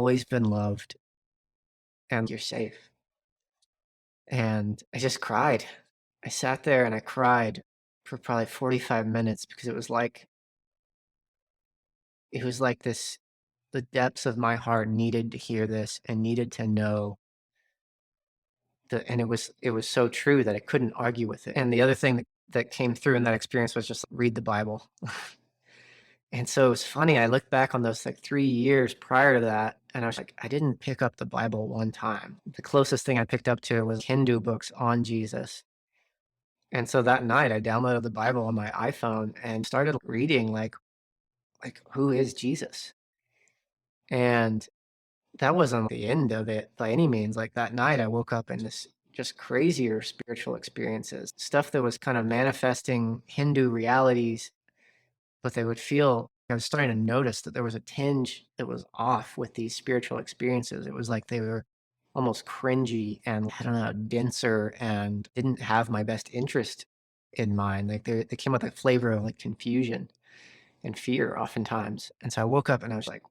always been loved and you're safe. And I just cried. I sat there and I cried for probably 45 minutes because it was like this the depths of my heart needed to hear this and needed to know that, and it was so true that I couldn't argue with it. And the other thing that came through in that experience was just read the Bible. And so it's funny, I look back on those like 3 years prior to that, and I was like, I didn't pick up the Bible one time. The closest thing I picked up to was Hindu books on Jesus. And so that night I downloaded the Bible on my iPhone and started reading like who is Jesus? And that wasn't the end of it by any means. Like that night I woke up in this just crazier spiritual experiences, stuff that was kind of manifesting Hindu realities, but they would feel I was starting to notice that there was a tinge that was off with these spiritual experiences. It was like they were almost cringy and I don't know, denser and didn't have my best interest in mind. Like they came with a flavor of like confusion and fear oftentimes. And so I woke up and I was like,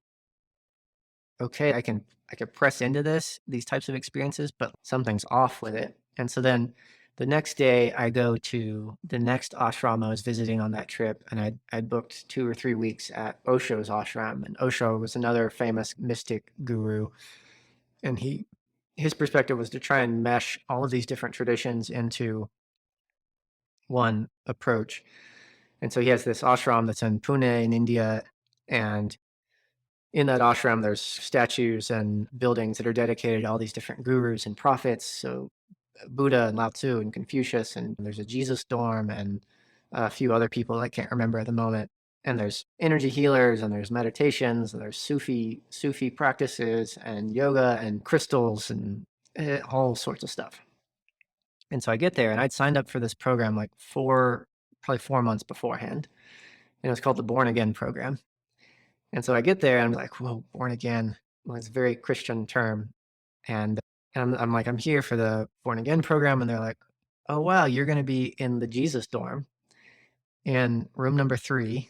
okay, I can press into these types of experiences, but something's off with it. And so then the next day I go to the next ashram I was visiting on that trip, and I'd booked 2 or 3 weeks at Osho's ashram. And Osho was another famous mystic guru, and his perspective was to try and mesh all of these different traditions into one approach. And so he has this ashram that's in Pune in India, and in that ashram, there's statues and buildings that are dedicated to all these different gurus and prophets. So Buddha and Lao Tzu and Confucius, and there's a Jesus dorm and a few other people I can't remember at the moment. And there's energy healers and there's meditations and there's Sufi practices and yoga and crystals and all sorts of stuff. And so I get there and I'd signed up for this program like probably 4 months beforehand. And it was called the Born Again program. And so I get there and I'm like, whoa, born again. Well, it's a very Christian term. And I'm like, I'm here for the Born Again program. And they're like, oh, wow, you're going to be in the Jesus dorm in room number 3.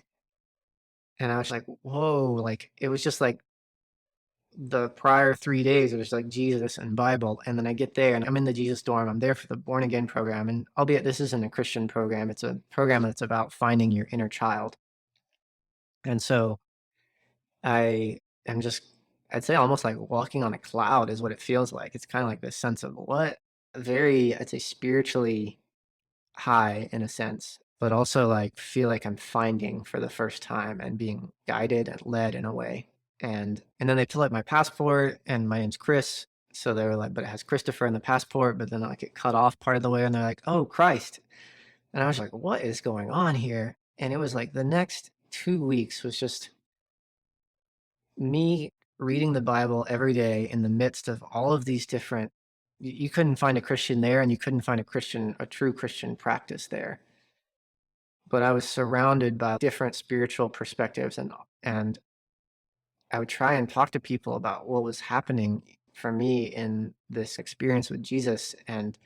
And I was like, whoa, like it was just like the prior 3 days, it was like Jesus and Bible. And then I get there and I'm in the Jesus dorm. I'm there for the Born Again program. And albeit this isn't a Christian program, it's a program that's about finding your inner child. And so I am just, I'd say almost like walking on a cloud is what it feels like. It's kind of like this sense of what very, I'd say spiritually high in a sense, but also like feel like I'm finding for the first time and being guided and led in a way. And then they pull out my passport and my name's Chris. So they were like, but it has Christopher in the passport, but then like it cut off part of the way and they're like, oh, Christ. And I was like, what is going on here? And it was like the next 2 weeks was just me reading the Bible every day in the midst of all of these different you couldn't find a Christian there and you couldn't find a true Christian practice there. But I was surrounded by different spiritual perspectives and I would try and talk to people about what was happening for me in this experience with Jesus and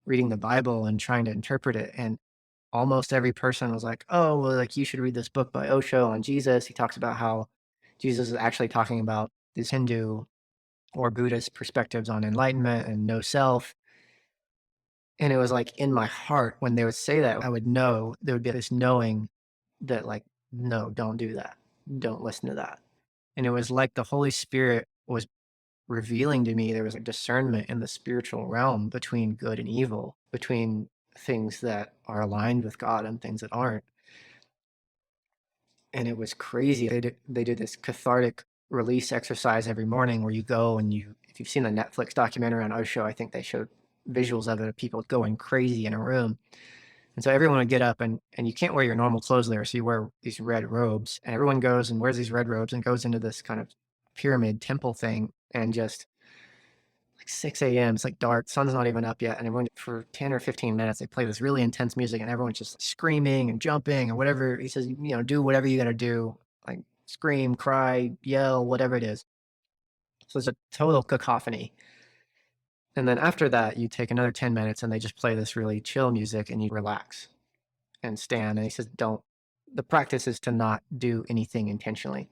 reading the Bible and trying to interpret it. And almost every person was like, oh, well, like you should read this book by Osho on Jesus. He talks about how Jesus is actually talking about these Hindu or Buddhist perspectives on enlightenment and no self. And it was like in my heart when they would say that, I would know there would be this knowing that, like, no, don't do that. Don't listen to that. And it was like the Holy Spirit was revealing to me there was a discernment in the spiritual realm between good and evil, between things that are aligned with God and things that aren't. And it was crazy. They did this cathartic release exercise every morning where you go and if you've seen the Netflix documentary on Osho, I think they showed visuals of it of people going crazy in a room. And so everyone would get up and you can't wear your normal clothes there. So you wear these red robes and everyone goes and wears these red robes and goes into this kind of pyramid temple thing and just like 6 a.m. It's like dark, sun's not even up yet. And everyone for 10 or 15 minutes, they play this really intense music and everyone's just screaming and jumping and whatever. He says, do whatever you got to do, like scream, cry, yell, whatever it is. So it's a total cacophony. And then after that, you take another 10 minutes and they just play this really chill music and you relax and stand. And he says, the practice is to not do anything intentionally.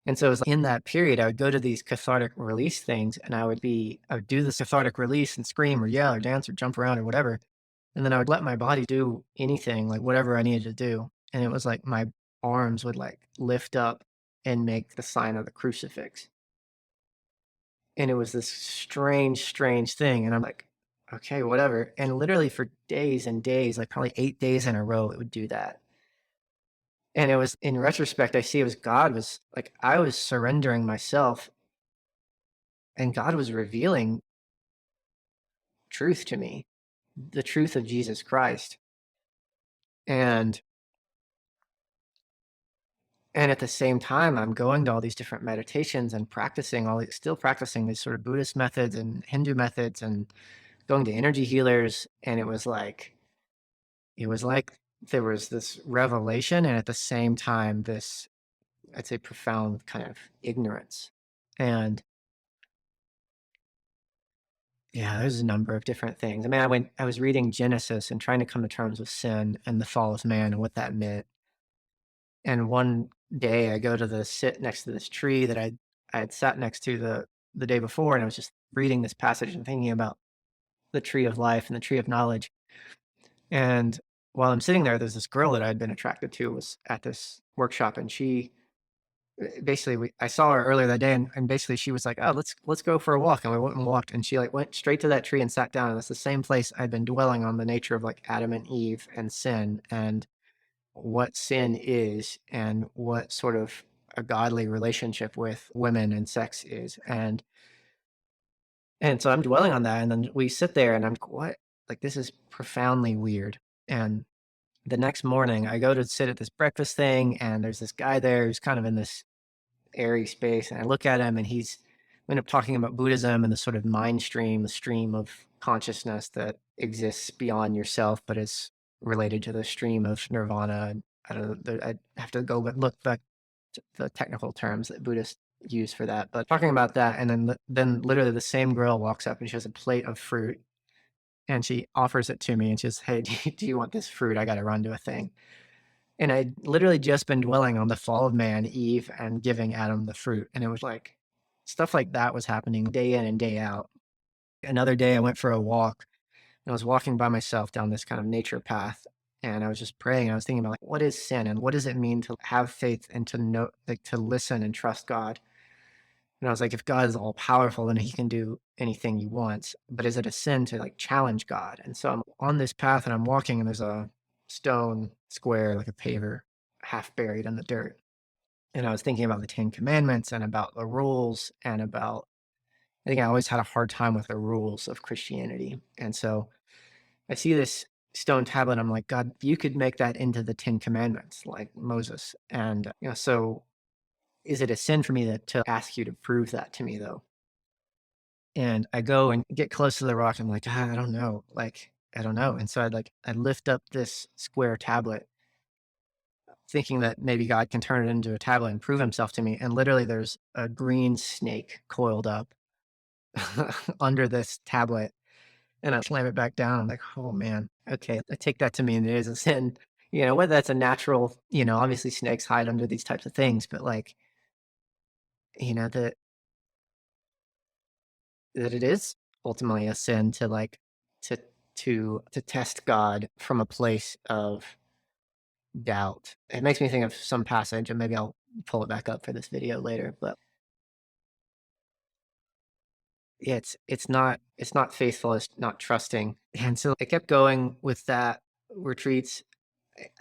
And so it was in that period, I would go to these cathartic release things and I would do this cathartic release and scream or yell or dance or jump around or whatever. And then I would let my body do anything, like whatever I needed to do. And it was like my arms would like lift up and make the sign of the crucifix. And it was this strange, strange thing. And I'm like, okay, whatever. And literally for days and days, like probably 8 days in a row, it would do that. And it was in retrospect, I see it was God was like, I was surrendering myself and God was revealing truth to me, the truth of Jesus Christ. And and at the same time, I'm going to all these different meditations and practicing all these, still practicing these sort of Buddhist methods and Hindu methods and going to energy healers. And it was like there was this revelation and at the same time, this, I'd say, profound kind of ignorance. And yeah, there's a number of different things. I mean, I was reading Genesis and trying to come to terms with sin and the fall of man and what that meant. And one day I go to sit next to this tree that I had sat next to the day before, and I was just reading this passage and thinking about the tree of life and the tree of knowledge. And while I'm sitting there, there's this girl that I'd been attracted to was at this workshop, and she basically I saw her earlier that day, and basically she was like, "Oh, let's go for a walk," and we went and walked, and she like went straight to that tree and sat down. And it's the same place I'd been dwelling on the nature of like Adam and Eve and sin and what sin is and what sort of a godly relationship with women and sex is. And so I'm dwelling on that. And then we sit there and I'm like, what? Like, this is profoundly weird. And the next morning I go to sit at this breakfast thing and there's this guy there who's kind of in this airy space. And I look at him and we end up talking about Buddhism and the sort of mind stream, the stream of consciousness that exists beyond yourself, but is related to the stream of nirvana. I don't know, I'd have to go but look back to the technical terms that Buddhists use for that. But talking about that, and then literally the same girl walks up and she has a plate of fruit and she offers it to me and she says, "Hey, do you want this fruit? I got to run to a thing." And I'd literally just been dwelling on the fall of man, Eve, and giving Adam the fruit. And it was like stuff like that was happening day in and day out. Another day I went for a walk and I was walking by myself down this kind of nature path. And I was just praying. I was thinking about like, what is sin and what does it mean to have faith and to know, like to listen and trust God? And I was like, if God is all powerful, then he can do anything he wants. But is it a sin to like challenge God? And so I'm on this path and I'm walking and there's a stone square, like a paver, half buried in the dirt. And I was thinking about the Ten Commandments and about the rules and about, I think I always had a hard time with the rules of Christianity. And so I see this stone tablet. I'm like, God, you could make that into the Ten Commandments like Moses. And, so is it a sin for me to ask you to prove that to me though? And I go and get close to the rock. I'm like, I don't know. Like, I don't know. And so I lift up this square tablet thinking that maybe God can turn it into a tablet and prove himself to me. And literally there's a green snake coiled up under this tablet. And I slam it back down. I'm like, oh man, okay. I take that to mean it is a sin. Whether that's a natural, obviously snakes hide under these types of things, but like, that it is ultimately a sin to like to to test God from a place of doubt. It makes me think of some passage, and maybe I'll pull it back up for this video later. But yeah, it's not faithful, it's not trusting. And so I kept going with that retreats.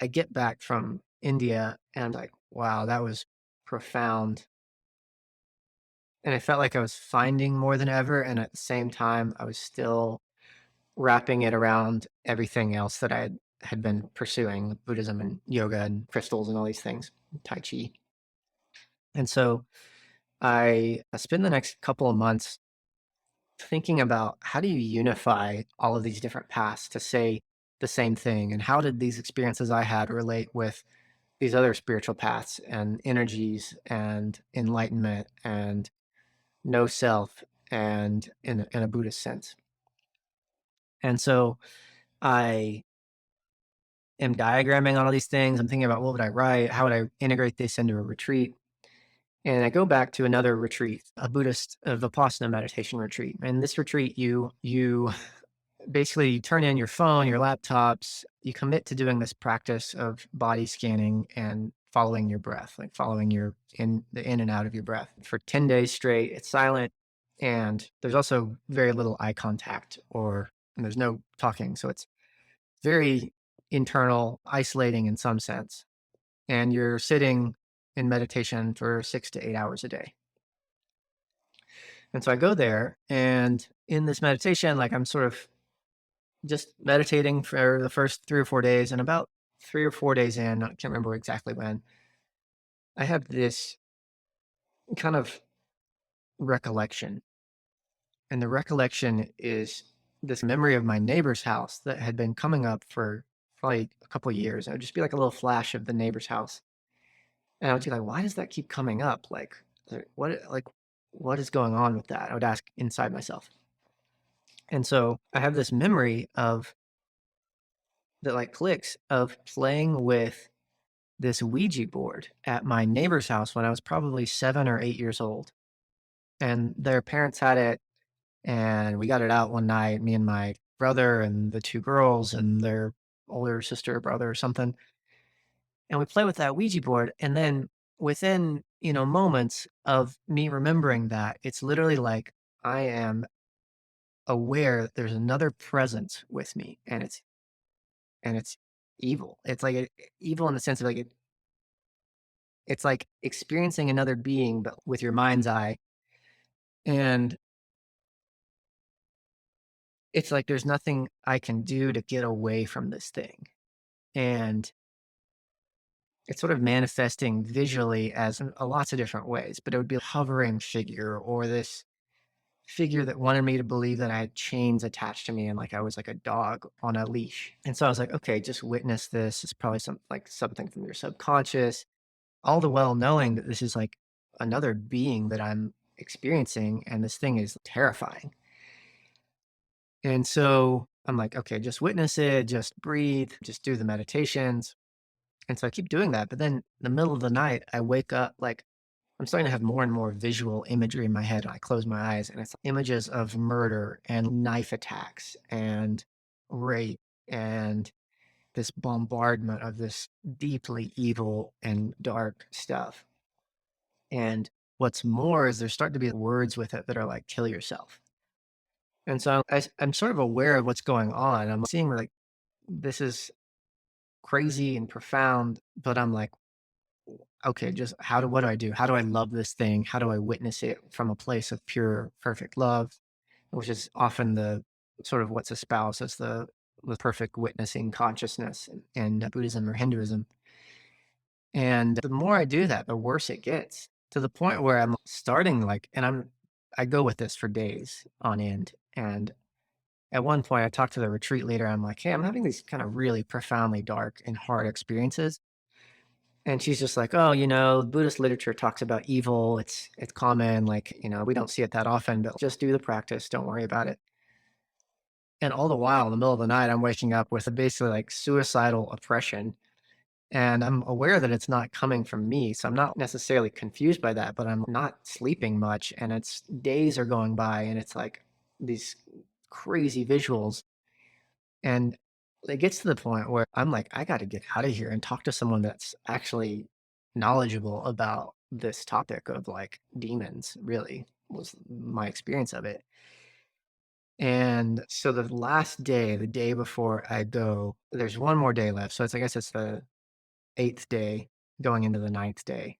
I get back from India and I'm like, wow, that was profound. And I felt like I was finding more than ever. And at the same time, I was still wrapping it around everything else that had been pursuing Buddhism and yoga and crystals and all these things, Tai Chi. And so I spend the next couple of months thinking about how do you unify all of these different paths to say the same thing? And how did these experiences I had relate with these other spiritual paths and energies and enlightenment and no self and in a Buddhist sense? And so I am diagramming all of these things. I'm thinking about what would I write? How would I integrate this into a retreat? And I go back to another retreat, a Buddhist Vipassana meditation retreat. And this retreat, you basically turn in your phone, your laptops, you commit to doing this practice of body scanning and following your breath, like following the in and out of your breath for 10 days straight. It's silent. And there's also very little eye contact and there's no talking. So it's very internal, isolating in some sense. And you're sitting in meditation for 6 to 8 hours a day. And so I go there, and in this meditation, like I'm sort of just meditating for the first 3 or 4 days. And about 3 or 4 days in, I can't remember exactly when, I have this kind of recollection. And the recollection is this memory of my neighbor's house that had been coming up for probably a couple of years. It would just be like a little flash of the neighbor's house. And I would be like, why does that keep coming up? What is going on with that? I would ask inside myself. And so I have this memory of that like clicks of playing with this Ouija board at my neighbor's house when I was probably 7 or 8 years old. And their parents had it, and we got it out one night, me and my brother and the two girls and their older sister or brother or something. And we play with that Ouija board. And then within, moments of me remembering that, it's literally like I am aware that there's another presence with me, and it's evil. It's like evil in the sense of like it's like experiencing another being, but with your mind's eye. And it's like there's nothing I can do to get away from this thing. And it's sort of manifesting visually as in lots of different ways, but it would be a hovering figure or this figure that wanted me to believe that I had chains attached to me and like I was like a dog on a leash. And so I was like, okay, just witness this. It's probably something from your subconscious, all the while knowing that this is like another being that I'm experiencing, and this thing is terrifying. And so I'm like, okay, just witness it, just breathe, just do the meditations. And so I keep doing that. But then in the middle of the night, I wake up like I'm starting to have more and more visual imagery in my head. I close my eyes, and it's images of murder and knife attacks and rape and this bombardment of this deeply evil and dark stuff. And what's more is there's starting to be words with it that are like, kill yourself. And so I'm sort of aware of what's going on. I'm seeing like, this is crazy and profound, but I'm like, okay, just what do I do? How do I love this thing? How do I witness it from a place of pure, perfect love, which is often the sort of what's espoused as the perfect witnessing consciousness in Buddhism or Hinduism. And the more I do that, the worse it gets, to the point where I'm starting like, I go with this for days on end. And at one point, I talked to the retreat leader. I'm like, hey, I'm having these kind of really profoundly dark and hard experiences. And she's just like, oh, Buddhist literature talks about evil. It's common. Like, we don't see it that often, but just do the practice. Don't worry about it. And all the while, in the middle of the night, I'm waking up with a basically like suicidal oppression. And I'm aware that it's not coming from me. So I'm not necessarily confused by that, but I'm not sleeping much. And it's days are going by, and it's like these crazy visuals. And it gets to the point where I'm like, I got to get out of here and talk to someone that's actually knowledgeable about this topic of like demons, really, was my experience of it. And so the last day, the day before I go, there's one more day left. So I guess it's the eighth day going into the ninth day.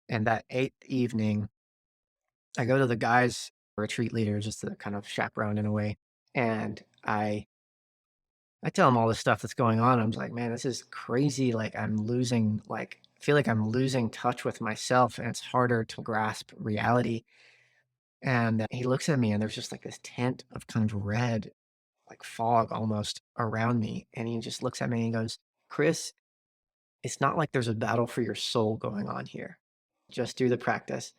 And that eighth evening, I go to the guy's retreat leader, just to kind of chaperone in a way. And I tell him all this stuff that's going on. I'm just like, man, this is crazy. Like I feel like I'm losing touch with myself, and it's harder to grasp reality. And he looks at me, and there's just like this tent of kind of red, like fog almost around me. And he just looks at me and he goes, Chris, it's not like there's a battle for your soul going on here. Just do the practice.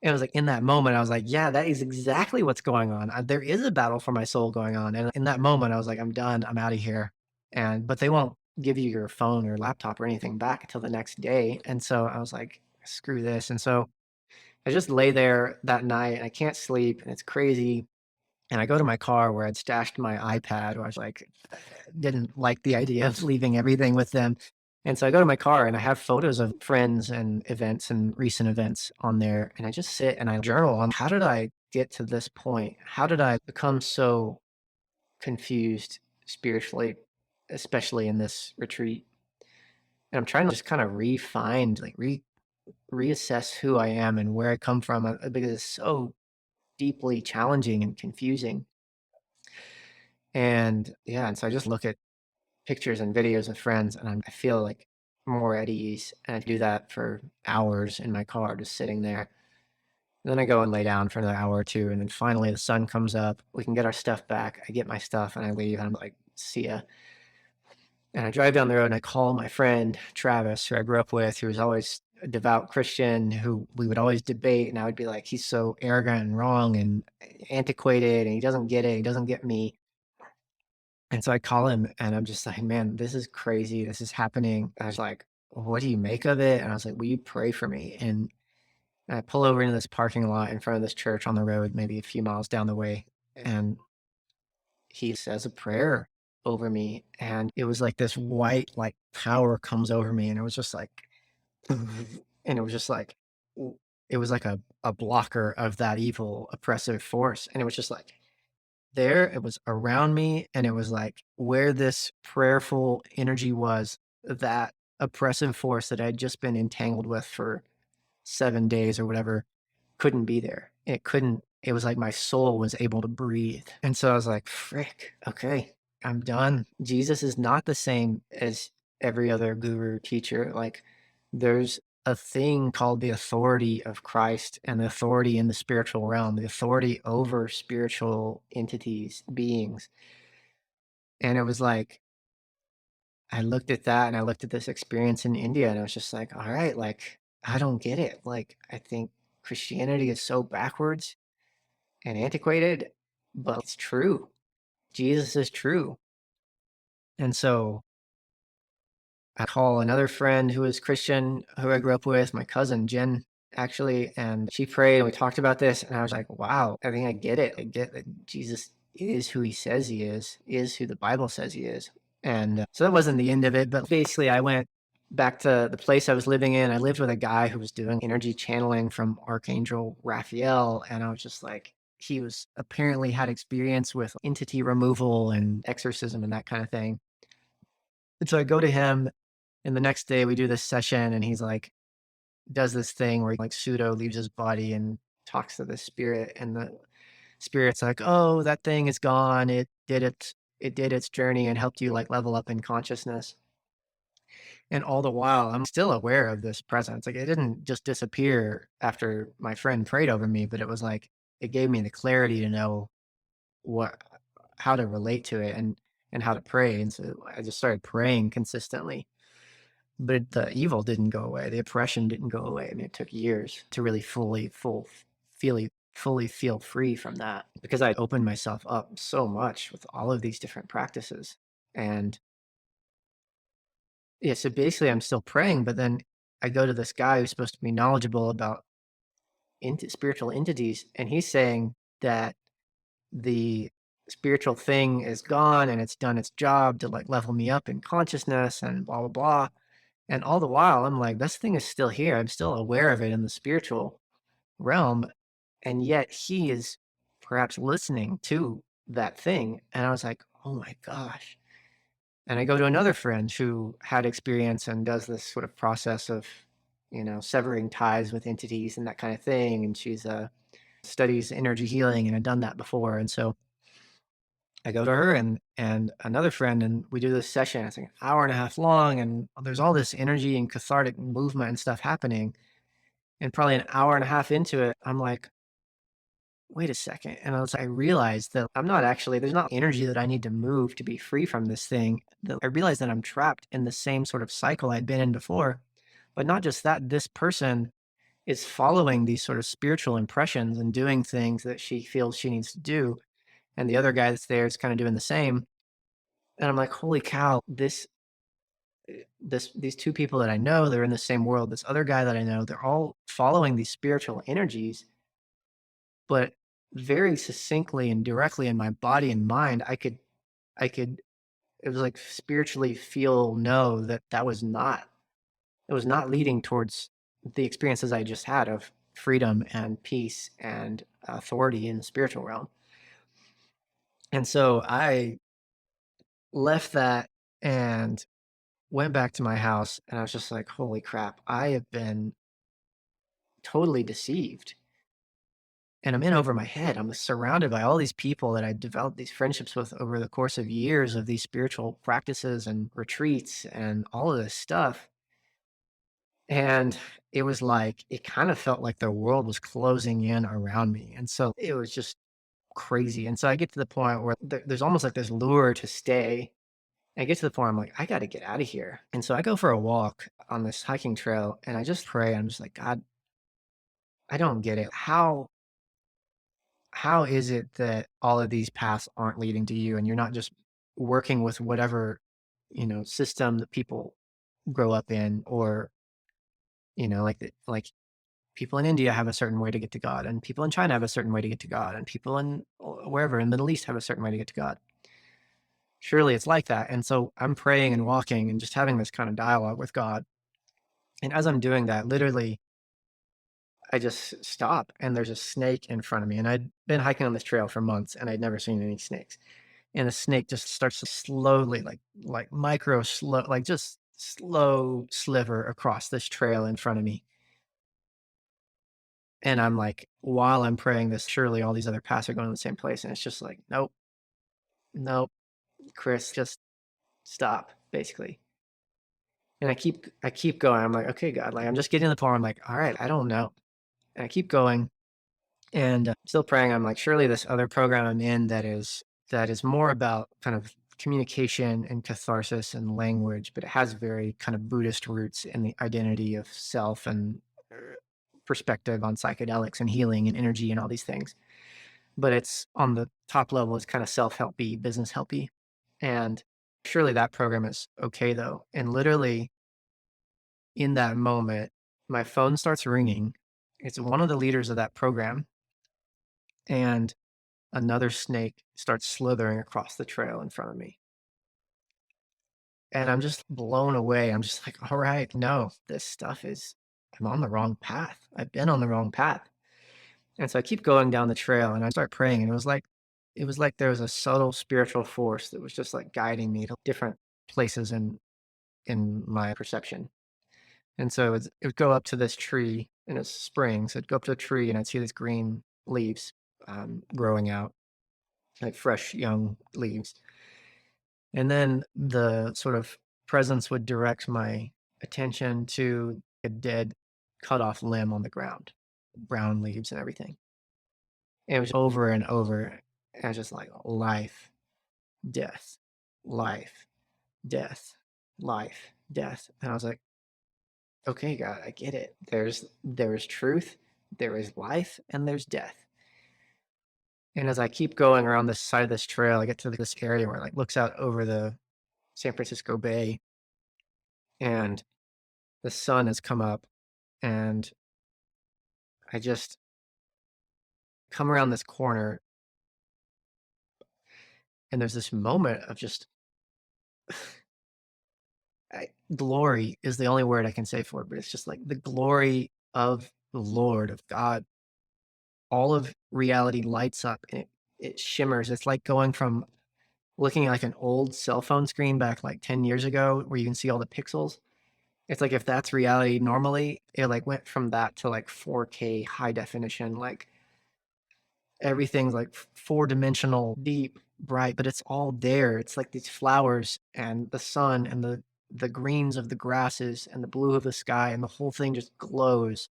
And I was like, in that moment, I was like, yeah, that is exactly what's going on. There is a battle for my soul going on. And in that moment, I was like, I'm done. I'm out of here. But they won't give you your phone or laptop or anything back until the next day. And so I was like, screw this. And so I just lay there that night and I can't sleep and it's crazy. And I go to my car where I'd stashed my iPad, where I was like, didn't like the idea of leaving everything with them. And so I go to my car and I have photos of friends and events and recent events on there. And I just sit and I journal on how did I get to this point? How did I become so confused spiritually, especially in this retreat? And I'm trying to just kind of refine, like reassess who I am and where I come from because it's so deeply challenging and confusing. And yeah, and so I just look at pictures and videos of friends and I feel like more at ease. And I do that for hours in my car, just sitting there. And then I go and lay down for another hour or two. And then finally the sun comes up. We can get our stuff back. I get my stuff and I leave. And I'm like, see ya. And I drive down the road and I call my friend Travis, who I grew up with, who was always a devout Christian, who we would always debate. And I would be like, he's so arrogant and wrong and antiquated and he doesn't get it. He doesn't get me. And so I call him and I'm just like, man, this is crazy. This is happening. I was like, what do you make of it? And I was like, will you pray for me? And I pull over into this parking lot in front of this church on the road, maybe a few miles down the way. And he says a prayer over me. And it was like this white, like power comes over me. And it was just like, and it was just like, it was like a blocker of that evil oppressive force. And it was just like, there, it was around me, and it was like where this prayerful energy was, that oppressive force that I'd just been entangled with for 7 days or whatever couldn't be there. It couldn't, it was like my soul was able to breathe. And so I was like, frick, okay, I'm done. Jesus is not the same as every other guru teacher. Like, there's a thing called the authority of Christ and the authority in the spiritual realm, the authority over spiritual entities, beings. And it was like, I looked at that and I looked at this experience in India and I was just like, all right, like, I don't get it. Like, I think Christianity is so backwards and antiquated, but it's true. Jesus is true. And so I call another friend who is Christian, who I grew up with, my cousin Jen, actually, and she prayed and we talked about this. And I was like, wow, I think I get it. I get that Jesus is who he says he is who the Bible says he is. And so that wasn't the end of it. But basically, I went back to the place I was living in. I lived with a guy who was doing energy channeling from Archangel Raphael. And I was just like, he was apparently had experience with entity removal and exorcism and that kind of thing. And so I go to him and the next day we do this session and he's like, does this thing where he like pseudo leaves his body and talks to the spirit. And the spirit's like, oh, that thing is gone. It did its journey and helped you like level up in consciousness. And all the while, I'm still aware of this presence. Like it didn't just disappear after my friend prayed over me, but it was like it gave me the clarity to know what how to relate to it and how to pray. And so I just started praying consistently. But the evil didn't go away. The oppression didn't go away. I mean, it took years to really fully feel free from that because I opened myself up so much with all of these different practices. And yeah, so basically I'm still praying, but then I go to this guy who's supposed to be knowledgeable about into spiritual entities, and he's saying that the spiritual thing is gone and it's done its job to like level me up in consciousness and blah blah blah. And all the while, I'm like, this thing is still here. I'm still aware of it in the spiritual realm. And yet he is perhaps listening to that thing. And I was like, oh my gosh. And I go to another friend who had experience and does this sort of process of, severing ties with entities and that kind of thing. And she's studies energy healing and had done that before. And so I go to her and another friend, and we do this session. It's like an hour and a half long, and there's all this energy and cathartic movement and stuff happening. And probably an hour and a half into it, I'm like, wait a second. And I realized that I'm not actually, there's not energy that I need to move to be free from this thing. I realized that I'm trapped in the same sort of cycle I'd been in before. But not just that, this person is following these sort of spiritual impressions and doing things that she feels she needs to do. And the other guy that's there is kind of doing the same. And I'm like, holy cow, these two people that I know, they're in the same world. This other guy that I know, they're all following these spiritual energies, but very succinctly and directly in my body and mind, I could, it was like spiritually feel, know that that was not, it was not leading towards the experiences I just had of freedom and peace and authority in the spiritual realm. And so I left that and went back to my house, and I was just like, holy crap, I have been totally deceived. And I'm in over my head. I'm surrounded by all these people that I developed these friendships with over the course of years of these spiritual practices and retreats and all of this stuff. And it was like, it kind of felt like the world was closing in around me. And so it was just crazy. And so I get to the point where there's almost like this lure to stay. I get to the point I'm like, I got to get out of here. And so I go for a walk on this hiking trail and I just pray. I'm just like, God, I don't get it. How is it that all of these paths aren't leading to you and you're not just working with whatever, system that people grow up in, or, like people in India have a certain way to get to God, and people in China have a certain way to get to God, and people in wherever in the Middle East have a certain way to get to God. Surely it's like that. And so I'm praying and walking and just having this kind of dialogue with God. And as I'm doing that, literally, I just stop and there's a snake in front of me. And I'd been hiking on this trail for months and I'd never seen any snakes. And the snake just starts to slowly, like micro slow, like just slow sliver across this trail in front of me. And I'm like, while I'm praying this, surely all these other paths are going to the same place. And it's just like, nope, nope, Chris, just stop, basically. And I keep going. I'm like, okay, God, like I'm just getting to the point where I'm like, all right, I don't know. And I keep going and still praying. I'm like, surely this other program I'm in that is more about kind of communication and catharsis and language, but it has very kind of Buddhist roots in the identity of self and perspective on psychedelics and healing and energy and all these things. But it's on the top level, it's kind of self-helpy, business helpy. And surely that program is okay though. And literally in that moment, my phone starts ringing. It's one of the leaders of that program. And another snake starts slithering across the trail in front of me. And I'm just blown away. I'm just like, all right, no, I'm on the wrong path. I've been on the wrong path. And so I keep going down the trail and I start praying. And it was like there was a subtle spiritual force that was just like guiding me to different places in my perception. And so it would go up to this tree and it's spring. So it'd go up to a tree and I'd see these green leaves growing out, like fresh young leaves. And then the sort of presence would direct my attention to a dead, cut off limb on the ground, brown leaves and everything. And it was over and over. And I was just like life, death, life, death, life, death. And I was like, okay, God, I get it. There is truth, there is life, and there's death. And as I keep going around this side of this trail, I get to this area where it like looks out over the San Francisco Bay, and the sun has come up, and I just come around this corner, and there's this moment of just glory is the only word I can say for it, but it's just like the glory of the Lord, of God. All of reality lights up and it shimmers. It's like going from looking at like an old cell phone screen back like 10 years ago where you can see all the pixels. It's like if that's reality normally, it like went from that to like 4K high definition, like everything's like four-dimensional, deep, bright, but it's all there. It's like these flowers and the sun and the greens of the grasses and the blue of the sky, and the whole thing just glows.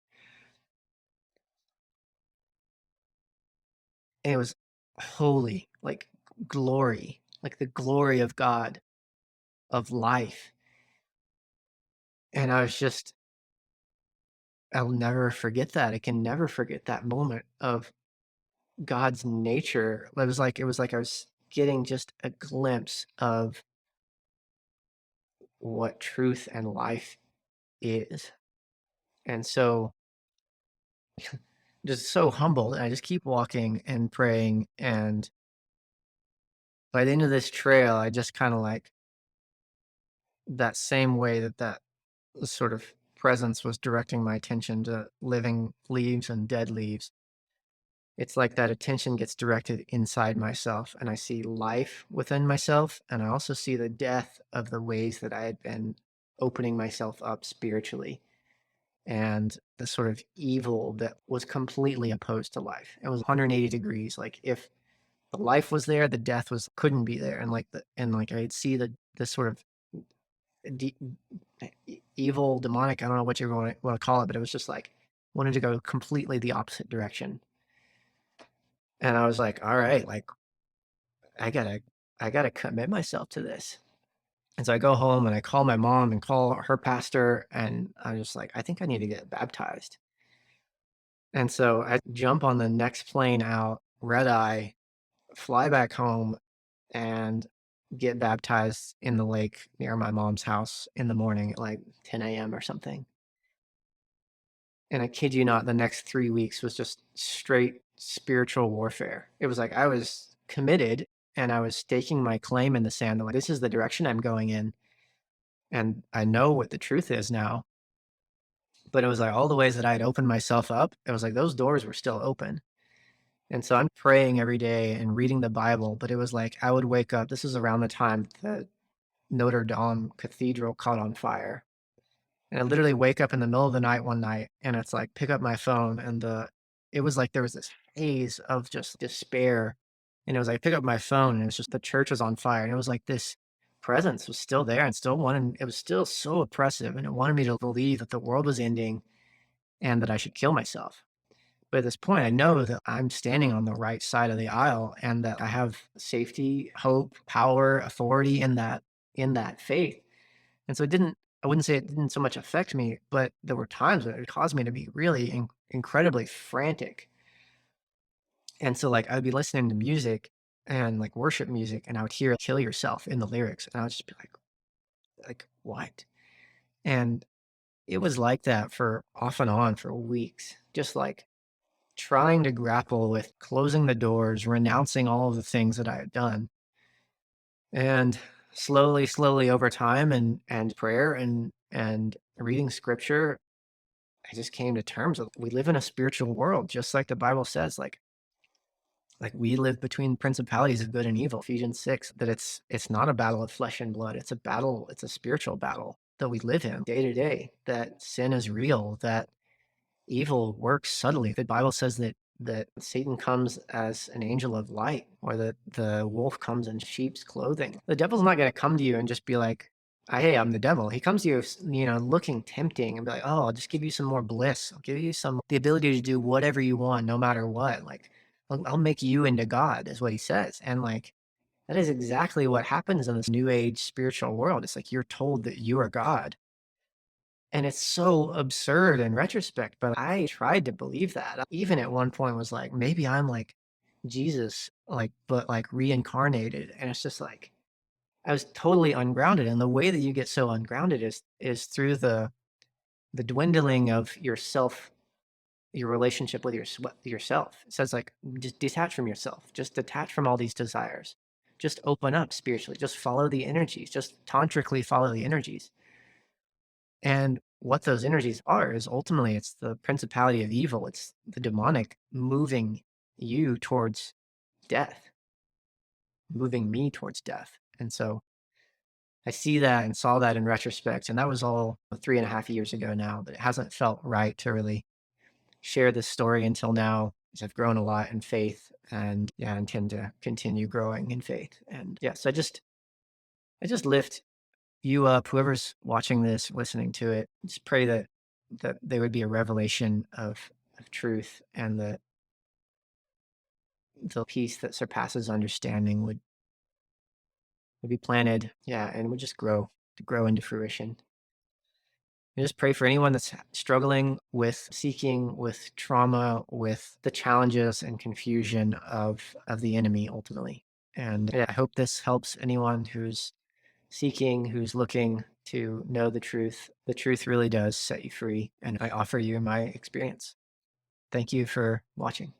And it was holy, like glory, like the glory of God, of life. And I was just, I'll never forget that. I can never forget that moment of God's nature. It was like I was getting just a glimpse of what truth and life is. And so just so humbled. I just keep walking and praying. And by the end of this trail, I just kind of like that same way that sort of presence was directing my attention to living leaves and dead leaves. It's like that attention gets directed inside myself, and I see life within myself. And I also see the death of the ways that I had been opening myself up spiritually, and the sort of evil that was completely opposed to life. It was 180 degrees. Like if the life was there, the death was couldn't be there. And I'd see the sort of de- evil, demonic, I don't know what you want to call it, but it was just like wanted to go completely the opposite direction. And I was like, all right, like I gotta I gotta commit myself to this. And so I go home and I call my mom and call her pastor, and I'm just like, I think I need to get baptized. And so I jump on the next plane out, red eye, fly back home, and get baptized in the lake near my mom's house in the morning at like 10 a.m. or something. And I kid you not, the next 3 weeks was just straight spiritual warfare. It was like I was committed and I was staking my claim in the sand. Like, this is the direction I'm going in. And I know what the truth is now. But it was like all the ways that I had opened myself up, it was like those doors were still open. And so I'm praying every day and reading the Bible. But it was like I would wake up. This is around the time that Notre Dame Cathedral caught on fire. And I literally wake up in the middle of the night one night and it's like pick up my phone and it was like there was this haze of just despair. And it was like pick up my phone and it was just the church was on fire. And it was like this presence was still there and still wanted it was still so oppressive and it wanted me to believe that the world was ending and that I should kill myself. But at this point, I know that I'm standing on the right side of the aisle and that I have safety, hope, power, authority in that faith. And so I wouldn't say it didn't so much affect me, but there were times that it caused me to be really incredibly frantic. And so like I'd be listening to music and like worship music and I would hear kill yourself in the lyrics. And I would just be like, what? And it was like that for off and on for weeks, just like trying to grapple with closing the doors, renouncing all of the things that I had done. And slowly over time and prayer and reading scripture, I just came to terms with we live in a spiritual world, just like the Bible says, like we live between principalities of good and evil, Ephesians 6, that it's not a battle of flesh and blood. It's a battle, it's a spiritual battle that we live in day to day, that sin is real, that evil works subtly. The Bible says that Satan comes as an angel of light, or that the wolf comes in sheep's clothing. The devil's not going to come to you and just be like, "Hey, I'm the devil." He comes to you, looking tempting, and be like, "Oh, I'll just give you some more bliss. I'll give you the ability to do whatever you want, no matter what. Like, I'll make you into God," is what he says. And like that is exactly what happens in this new age spiritual world. It's like you're told that you are God. And it's so absurd in retrospect, but I tried to believe that. Even at one point was like, maybe I'm like Jesus, like, but like reincarnated. And it's just like, I was totally ungrounded. And the way that you get so ungrounded is through the dwindling of yourself, your relationship with yourself. It says like, just detach from yourself, just detach from all these desires, just open up spiritually, just follow the energies, just tantrically follow the energies. And what those energies are is ultimately it's the principality of evil. It's the demonic moving you towards death, moving me towards death. And so I see that and saw that in retrospect. And that was all 3.5 years ago now, but it hasn't felt right to really share this story until now. As I've grown a lot in faith and yeah, I intend to continue growing in faith. And yes, I just lift you up, whoever's watching this, listening to it, just pray that there would be a revelation of truth and that the peace that surpasses understanding would be planted, yeah, and would just grow into fruition. And just pray for anyone that's struggling with seeking, with trauma, with the challenges and confusion of the enemy ultimately. And yeah, I hope this helps anyone who's seeking, who's looking to know the truth. The truth really does set you free, and I offer you my experience. Thank you for watching.